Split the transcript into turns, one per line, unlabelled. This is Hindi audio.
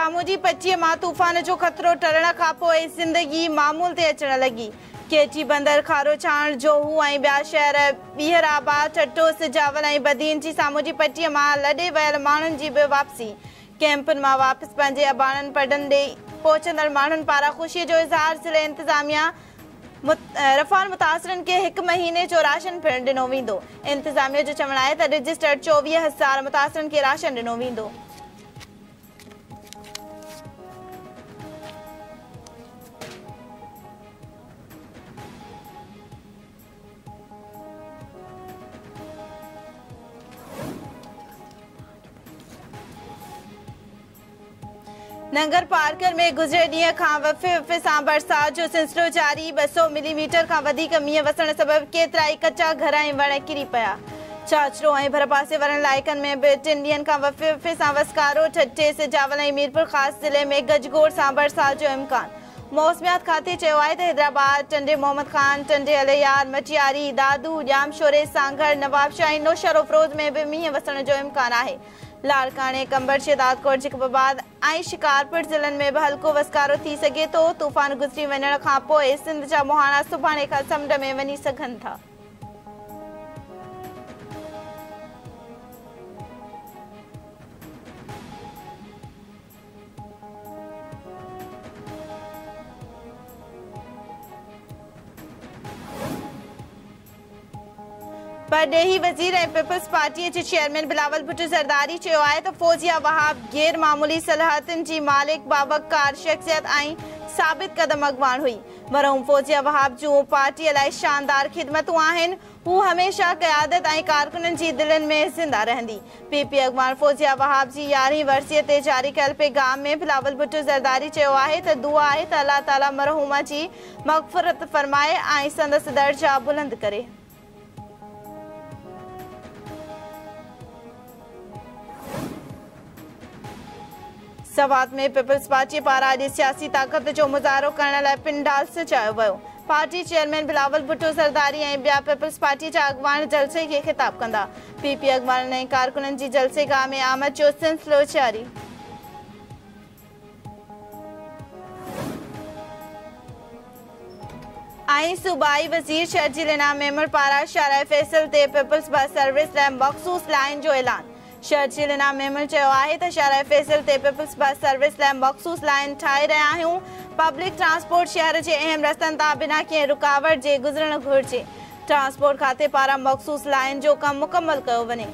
सामूजी पचीअ मां तूफ़ान जो ख़तरो टरण खां पोइ ज़िंदगी मामूल ते अचण लॻी। केची बंदर, खारो छाण, जोहू ऐं ॿिया शहर ॿीहराबाद, चटो, सिजावल ऐं बदीन जी सामूजी पट्टीअ मां लॾे वियल माण्हुनि जी बि वापसी। कैंपुनि मां वापसि पंहिंजे अबाणनि पडनि ॾे पहुचंदड़ माण्हुनि पारां ख़ुशीअ जो इज़हार। ज़िले इंतिज़ामिया रफ़ान मुतासिरनि खे 1 महीने जो राशन पिणु ॾिनो वेंदो। इंतिज़ामिया जो चवणु आहे त रजिस्टर्ड 24,000 मुतासिरनि खे राशन ॾिनो वेंदो। नंगर पार्कर में गुज़िरे ॾींहं खां वफ़े सां बरसात जो सिलसिलो जारी। 200 मिलीमीटर खां वधीक मींहुं वसण सबबि केतिरा ई कचा घर ऐं वण किरी पिया। चाचरो ऐं भरपासे वारनि इलाइक़नि में बि 3 ॾींहनि खां वफ़े सां वसकारो। ठठे, सिजावल ऐं मीरपुर ख़ासि ज़िले में गजगोड़ सां बरसात जो इम्कान। मौसमियात खाते चयो आहे त हैदराबाद, टंडे मोहम्मद खान, टंडे अलियार, मटियारी, दादू, ॼामशोरे, सांघर, नवाबशाह ऐं नौशहरो फ़िरोज़ में बि मींहुं वसण जो इम्कान आहे। लाड़काणे, कंबर, शेदादकोट, जिकबाबाद ऐं शिकारपुर ज़िलनि में बि हल्को वसकारो थी सघे थो। तूफ़ान गुज़री वञण खां पोइ सिंध जा मुहाना सुभाणे खां समुंड में वञी सघनि था। परॾेही वज़ीर ऐं पीपल्स पार्टीअ जे चेयरमैन बिलावल भुट्टो ज़रदारी चयो आहे त फौजिया वहाब गैर मामूली सलाहियतुनि जी मालिक, बावकार शख़्सियत ऐं साबित क़दम अॻवान हुई। मरहूम फौजिया वहाब जूं पार्टीअ लाइ शानदार ख़िदमतूं आहिनि। हू हमेशह क़यादत ऐं कारकुननि जी दिलनि में ज़िंदा रहंदी। पीपी अॻवान फौजिया वहाब जी 11वीं वरसीअ ते जारी कयल पैगाम में बिलावल भुट्टो ज़रदारी चयो आहे त दुआ आहे त अल्लाह ताला मरहूमा जी मग़फ़िरत फ़रमाए ऐं संदसि दर्जा बुलंद करे। सवात में पीपल्स पार्टी पारां अॼु सियासी ताक़त जो मुज़ाहिरो करण लाइ पिंडाल सजायो वियो। पार्टी चेयरमैन बिलावल भुट्टो ज़रदारी ऐं ॿिया पीपल्स पार्टी जा अॻवान जलसे खे ख़िताब कंदा। पीपी अॻवाननि ऐं कारकुननि जी जलसेगाह में आमद जो सिलसिलो जारी। ऐं सूबाई वज़ीर शर्जील इनाम मेमर पारां शाराए फैसल ते पीपल्स बस सर्विस लाइ मख़सूस लाइन जो ऐलान। शर्जील इनाम मेमर चयो आहे त शाराए फैसल ते पीपल्स बस सर्विस लाइ मख़सूस लाइन ठाहे रहिया आहियूं। पब्लिक ट्रांसपोर्ट शहर जे अहम रस्तनि तां बिना कंहिं रुकावट जे गुज़रणु घुरिजे। ट्रांसपोर्ट खाते पारां मख़सूस लाइन जो कमु मुकमल कयो वञे।